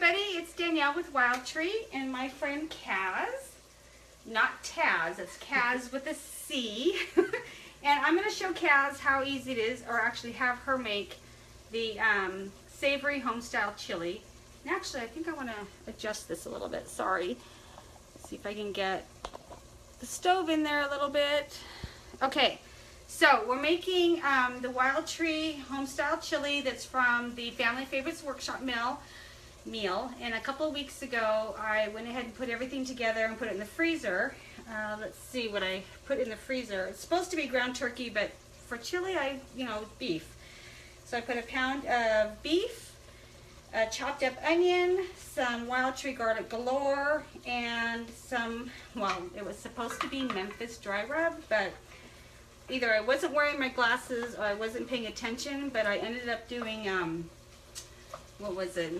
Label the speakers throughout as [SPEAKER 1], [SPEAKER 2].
[SPEAKER 1] everybody, it's Danielle with Wildtree and my friend Kaz. Not Taz, it's Kaz with a C. And I'm going to show Kaz how easy it is, or actually have her make the Savory Homestyle Chili. And actually, I think I want to adjust this a little bit. Sorry. See if I can get the stove in there a little bit. Okay, so we're making the Wildtree Homestyle Chili that's from the Family Favorites Workshop meal. And a couple of weeks ago, I went ahead and put everything together and put it in the freezer. Let's see what I put in the freezer. It's supposed to be ground turkey, but for chili, beef. So I put a pound of beef, a chopped up onion, some Wildtree garlic galore, and some, well, it was supposed to be Memphis dry rub, but either I wasn't wearing my glasses or I wasn't paying attention, but I ended up doing, what was it,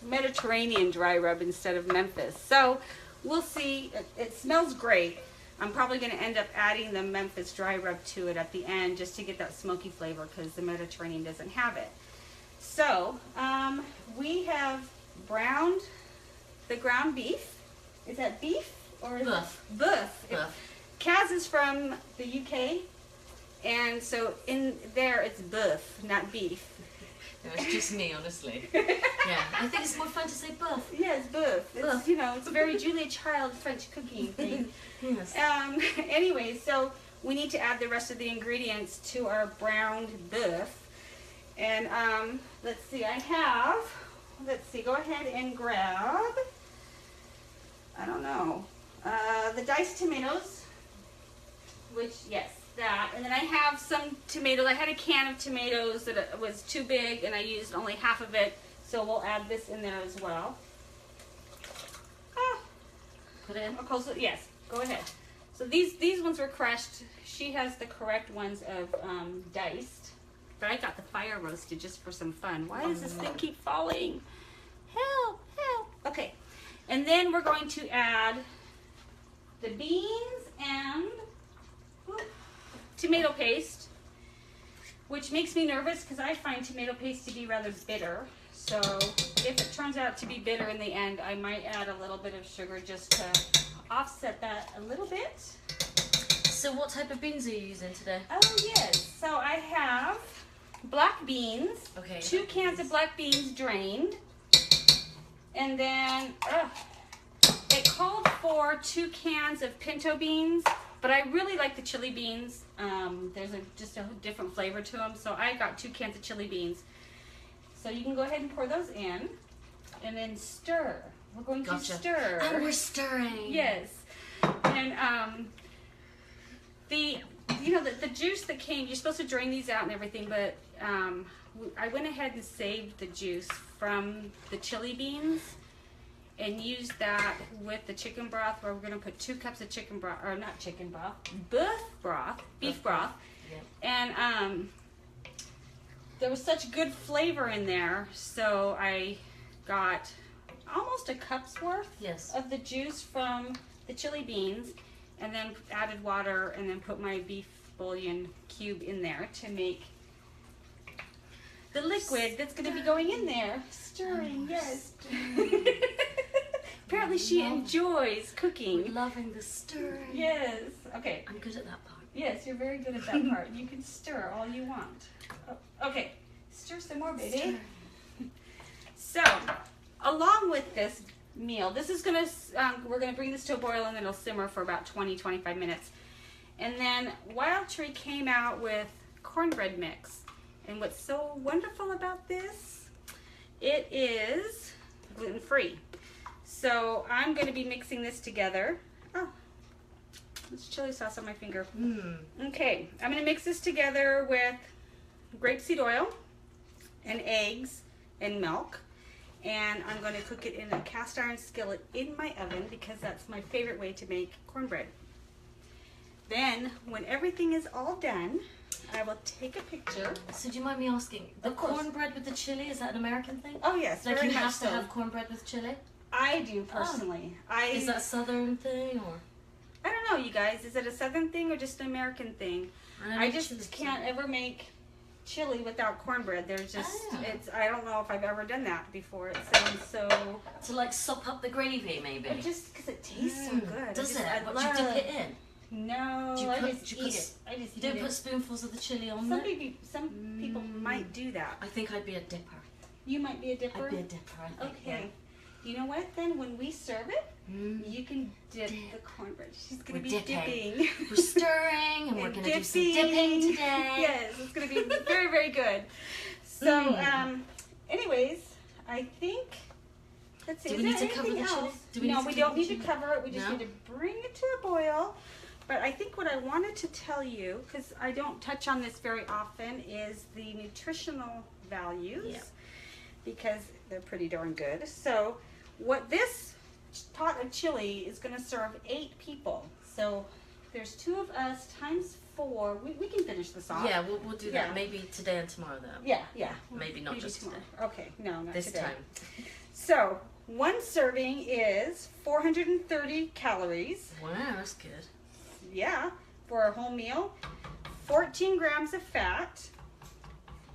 [SPEAKER 1] Mediterranean dry rub instead of Memphis. So we'll see. It smells great. I'm probably going to end up adding the Memphis dry rub to it at the end just to get that smoky flavor because the Mediterranean doesn't have it. So we have browned the ground beef. Is that beef or is
[SPEAKER 2] Boeuf.
[SPEAKER 1] it Kaz is from the UK, and so in there it's boeuf, not beef.
[SPEAKER 2] No, it's just me, honestly. Yeah, I think it's more fun to say boeuf.
[SPEAKER 1] Yeah, it's boeuf. It's, it's a very Julia Child French cooking thing.
[SPEAKER 2] Yes.
[SPEAKER 1] Anyway, so we need to add the rest of the ingredients to our browned boeuf. And let's see, go ahead and grab, I don't know, the diced tomatoes, which, yes, that. And then I have some tomatoes. I had a can of tomatoes that was too big and I used only half of it, so we'll add this in there as well.
[SPEAKER 2] Put it in?
[SPEAKER 1] Yes, go ahead. So these ones were crushed. She has the correct ones of diced, but I got the fire roasted just for some fun. Why does this thing keep falling? Help, help. Okay, and then we're going to add the beans and tomato paste, which makes me nervous because I find tomato paste to be rather bitter. So if it turns out to be bitter in the end, I might add a little bit of sugar just to offset that a little bit.
[SPEAKER 2] So what type of beans are you using today?
[SPEAKER 1] Oh yes, so I have black beans, 2 cans of black beans drained, and then it called for 2 cans of pinto beans, but I really like the chili beans. There's just a different flavor to them, so I got 2 cans of chili beans. So you can go ahead and pour those in, and then stir. We're going to stir.
[SPEAKER 2] And we're stirring.
[SPEAKER 1] Yes, and the juice that came, you're supposed to drain these out and everything, but I went ahead and saved the juice from the chili beans and used that with the chicken broth, where we're going to put 2 cups of chicken broth, or not chicken broth, beef broth. Yep. And there was such good flavor in there, so I got almost a cup's worth of the juice from the chili beans, and then added water, and then put my beef bouillon cube in there to make the liquid that's going to be going in there. Stirring, yes. Apparently she enjoys cooking.
[SPEAKER 2] We're loving the stirring.
[SPEAKER 1] Yes. Okay.
[SPEAKER 2] I'm good at that part.
[SPEAKER 1] Yes, you're very good at that part. You can stir all you want. Oh, okay. Stir some more, baby. So, along with this meal, this is gonna we're gonna bring this to a boil and then it'll simmer for about 20-25 minutes. And then Wildtree came out with cornbread mix. And what's so wonderful about this, it is gluten-free. So I'm going to be mixing this together. Oh, there's chili sauce on my finger. Okay, I'm going to mix this together with grapeseed oil and eggs and milk. And I'm going to cook it in a cast iron skillet in my oven because that's my favorite way to make cornbread. Then, when everything is all done, I will take a picture.
[SPEAKER 2] So do you mind me asking, the cornbread with the chili, is that an American thing?
[SPEAKER 1] Oh yes,
[SPEAKER 2] like
[SPEAKER 1] very
[SPEAKER 2] you
[SPEAKER 1] much
[SPEAKER 2] have
[SPEAKER 1] so.
[SPEAKER 2] to have cornbread with chili?
[SPEAKER 1] I do personally.
[SPEAKER 2] Is that a southern thing or?
[SPEAKER 1] I don't know, you guys. Is it a southern thing or just an American thing? I just can't ever make chili without cornbread. There's just,
[SPEAKER 2] Ah.
[SPEAKER 1] I don't know if I've ever done that before. It sounds so,
[SPEAKER 2] To like sop up the gravy, maybe.
[SPEAKER 1] just because it tastes so good.
[SPEAKER 2] Does
[SPEAKER 1] I
[SPEAKER 2] it? What, do
[SPEAKER 1] love,
[SPEAKER 2] you dip it in?
[SPEAKER 1] No,
[SPEAKER 2] Do you
[SPEAKER 1] I
[SPEAKER 2] put-
[SPEAKER 1] just
[SPEAKER 2] do you
[SPEAKER 1] eat
[SPEAKER 2] put-
[SPEAKER 1] it. I just
[SPEAKER 2] You
[SPEAKER 1] eat
[SPEAKER 2] don't
[SPEAKER 1] it.
[SPEAKER 2] put spoonfuls of the chili on
[SPEAKER 1] Some
[SPEAKER 2] there?
[SPEAKER 1] people might do that.
[SPEAKER 2] I think I'd be a dipper.
[SPEAKER 1] You might be a dipper.
[SPEAKER 2] I'd be a dipper, I think.
[SPEAKER 1] Okay. You know what? Then when we serve it,
[SPEAKER 2] Yeah. Mm.
[SPEAKER 1] you can dip the cornbread. She's gonna
[SPEAKER 2] We're
[SPEAKER 1] be
[SPEAKER 2] dipping.
[SPEAKER 1] dipping.
[SPEAKER 2] We're stirring and we're
[SPEAKER 1] And
[SPEAKER 2] going to do some dipping today.
[SPEAKER 1] Yes, it's gonna be very, very good. So, anyways, I think. Let's see.
[SPEAKER 2] Do
[SPEAKER 1] is
[SPEAKER 2] we need
[SPEAKER 1] there
[SPEAKER 2] to cover
[SPEAKER 1] anything
[SPEAKER 2] the chili?
[SPEAKER 1] else?
[SPEAKER 2] Do we
[SPEAKER 1] No,
[SPEAKER 2] need to
[SPEAKER 1] we
[SPEAKER 2] cover
[SPEAKER 1] don't
[SPEAKER 2] the
[SPEAKER 1] need to
[SPEAKER 2] chili?
[SPEAKER 1] cover it. We just
[SPEAKER 2] No?
[SPEAKER 1] need to bring it to a boil. But I think what I wanted to tell you, because I don't touch on this very often, is the nutritional values.
[SPEAKER 2] Yeah.
[SPEAKER 1] Because they're pretty darn good. So, what this pot of chili is going to serve 8 people. So, there's 2 of us times 4. We can finish this off.
[SPEAKER 2] Yeah, we'll do that.
[SPEAKER 1] Yeah.
[SPEAKER 2] Maybe today and tomorrow, though.
[SPEAKER 1] Yeah.
[SPEAKER 2] Maybe not just
[SPEAKER 1] tomorrow.
[SPEAKER 2] today.
[SPEAKER 1] Okay, no, not
[SPEAKER 2] This
[SPEAKER 1] today.
[SPEAKER 2] time.
[SPEAKER 1] So, one serving is 430 calories.
[SPEAKER 2] Wow, that's good.
[SPEAKER 1] Yeah, for a whole meal. 14 grams of fat,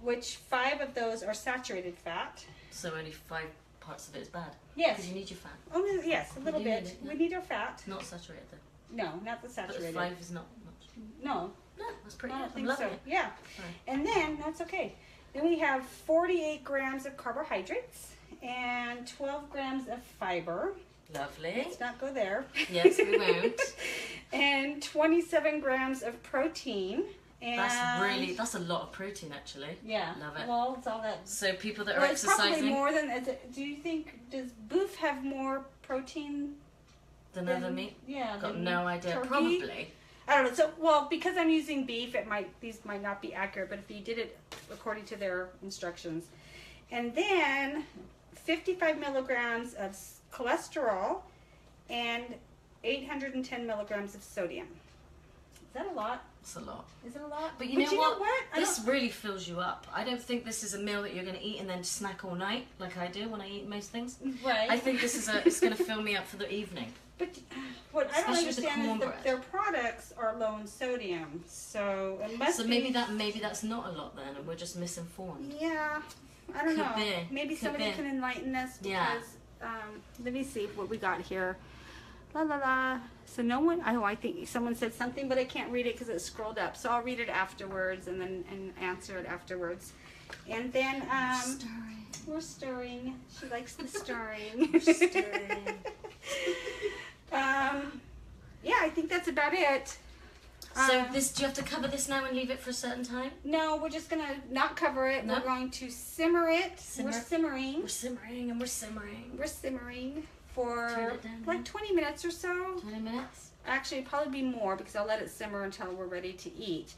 [SPEAKER 1] which 5 of those are saturated fat.
[SPEAKER 2] So only 5 parts of it is bad.
[SPEAKER 1] Yes.
[SPEAKER 2] Because you need your fat.
[SPEAKER 1] Only, yes, a little
[SPEAKER 2] do
[SPEAKER 1] bit.
[SPEAKER 2] need it, yeah.
[SPEAKER 1] We need our fat.
[SPEAKER 2] Not saturated, though.
[SPEAKER 1] No, not the
[SPEAKER 2] But
[SPEAKER 1] saturated.
[SPEAKER 2] 5 is not much.
[SPEAKER 1] No,
[SPEAKER 2] No, that's pretty
[SPEAKER 1] I
[SPEAKER 2] good.
[SPEAKER 1] don't
[SPEAKER 2] I'm
[SPEAKER 1] think
[SPEAKER 2] loving
[SPEAKER 1] so.
[SPEAKER 2] it.
[SPEAKER 1] Yeah.
[SPEAKER 2] Right.
[SPEAKER 1] And then, that's okay. Then we have 48 grams of carbohydrates and 12 grams of fiber.
[SPEAKER 2] Lovely.
[SPEAKER 1] Let's not go there.
[SPEAKER 2] Yes, we won't.
[SPEAKER 1] And 27 grams of protein. And
[SPEAKER 2] That's a lot of protein, actually.
[SPEAKER 1] yeah.
[SPEAKER 2] Love it.
[SPEAKER 1] Well, it's all that.
[SPEAKER 2] So people that are
[SPEAKER 1] Well, it's probably
[SPEAKER 2] exercising
[SPEAKER 1] more than. Do you think does beef have more protein
[SPEAKER 2] than other meat?
[SPEAKER 1] Yeah.
[SPEAKER 2] Got
[SPEAKER 1] than
[SPEAKER 2] no idea.
[SPEAKER 1] turkey?
[SPEAKER 2] Probably.
[SPEAKER 1] I don't know. So, well, because I'm using beef, these might not be accurate, but if you did it according to their instructions, and then 55 milligrams of cholesterol and 810 milligrams of sodium. Is that a lot?
[SPEAKER 2] It's a lot.
[SPEAKER 1] Is it a lot?
[SPEAKER 2] But you know what? This really fills you up. I don't think this is a meal that you're going to eat and then snack all night, like I do when I eat most things.
[SPEAKER 1] Right.
[SPEAKER 2] I think this is it's going to fill me up for the evening.
[SPEAKER 1] But what I don't
[SPEAKER 2] Especially with the
[SPEAKER 1] understand is that
[SPEAKER 2] cornbread.
[SPEAKER 1] their products are low in sodium, so it must
[SPEAKER 2] So
[SPEAKER 1] be.
[SPEAKER 2] maybe that's not a lot then, and we're just misinformed.
[SPEAKER 1] Yeah, I don't
[SPEAKER 2] Could
[SPEAKER 1] know.
[SPEAKER 2] be.
[SPEAKER 1] Maybe
[SPEAKER 2] Could
[SPEAKER 1] somebody
[SPEAKER 2] be.
[SPEAKER 1] can enlighten us because.
[SPEAKER 2] Yeah.
[SPEAKER 1] Let me see what we got here. La la la. So no one. Oh, I think someone said something, but I can't read it because it's scrolled up. So I'll read it afterwards and answer it afterwards. And then
[SPEAKER 2] Stirring.
[SPEAKER 1] we're stirring. She likes the stirring.
[SPEAKER 2] We're stirring.
[SPEAKER 1] Yeah, I think that's about it.
[SPEAKER 2] So do you have to cover this now and leave it for a certain time?
[SPEAKER 1] No, we're just gonna not cover it.
[SPEAKER 2] No?
[SPEAKER 1] We're going to simmer it.
[SPEAKER 2] Simmer.
[SPEAKER 1] We're simmering.
[SPEAKER 2] We're simmering and we're simmering.
[SPEAKER 1] We're simmering
[SPEAKER 2] Turn
[SPEAKER 1] for
[SPEAKER 2] it down
[SPEAKER 1] like
[SPEAKER 2] now.
[SPEAKER 1] 20 minutes or so.
[SPEAKER 2] 20 minutes.
[SPEAKER 1] Actually, it'll probably be more because I'll let it simmer until we're ready to eat.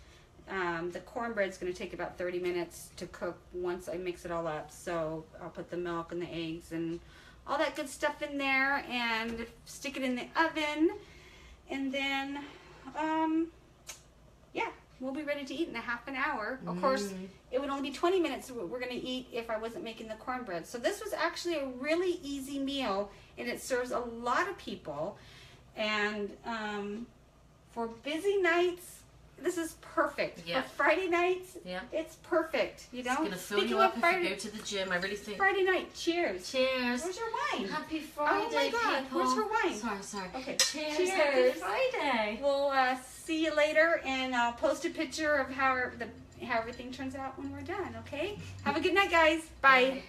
[SPEAKER 1] The cornbread's going to take about 30 minutes to cook once I mix it all up. So I'll put the milk and the eggs and all that good stuff in there and stick it in the oven. And then, yeah, we'll be ready to eat in a half an hour. Of course, it would only be 20 minutes we're going to eat if I wasn't making the cornbread. So this was actually a really easy meal, and it serves a lot of people. And for busy nights, this is perfect.
[SPEAKER 2] Yeah.
[SPEAKER 1] For Friday nights,
[SPEAKER 2] Yeah.
[SPEAKER 1] it's perfect. You know.
[SPEAKER 2] It's going to fill
[SPEAKER 1] Speaking
[SPEAKER 2] you up
[SPEAKER 1] of
[SPEAKER 2] if
[SPEAKER 1] Friday,
[SPEAKER 2] you go to the gym. I really think.
[SPEAKER 1] Friday night, cheers.
[SPEAKER 2] Cheers.
[SPEAKER 1] Where's your wine?
[SPEAKER 2] Happy Friday,
[SPEAKER 1] Oh my God,
[SPEAKER 2] people.
[SPEAKER 1] where's her wine?
[SPEAKER 2] Sorry.
[SPEAKER 1] Okay.
[SPEAKER 2] Cheers.
[SPEAKER 1] Cheers.
[SPEAKER 2] Happy Friday.
[SPEAKER 1] We'll see you later, and I'll post a picture of how everything turns out when we're done. Okay. Have a good night, guys. Bye.
[SPEAKER 2] Bye.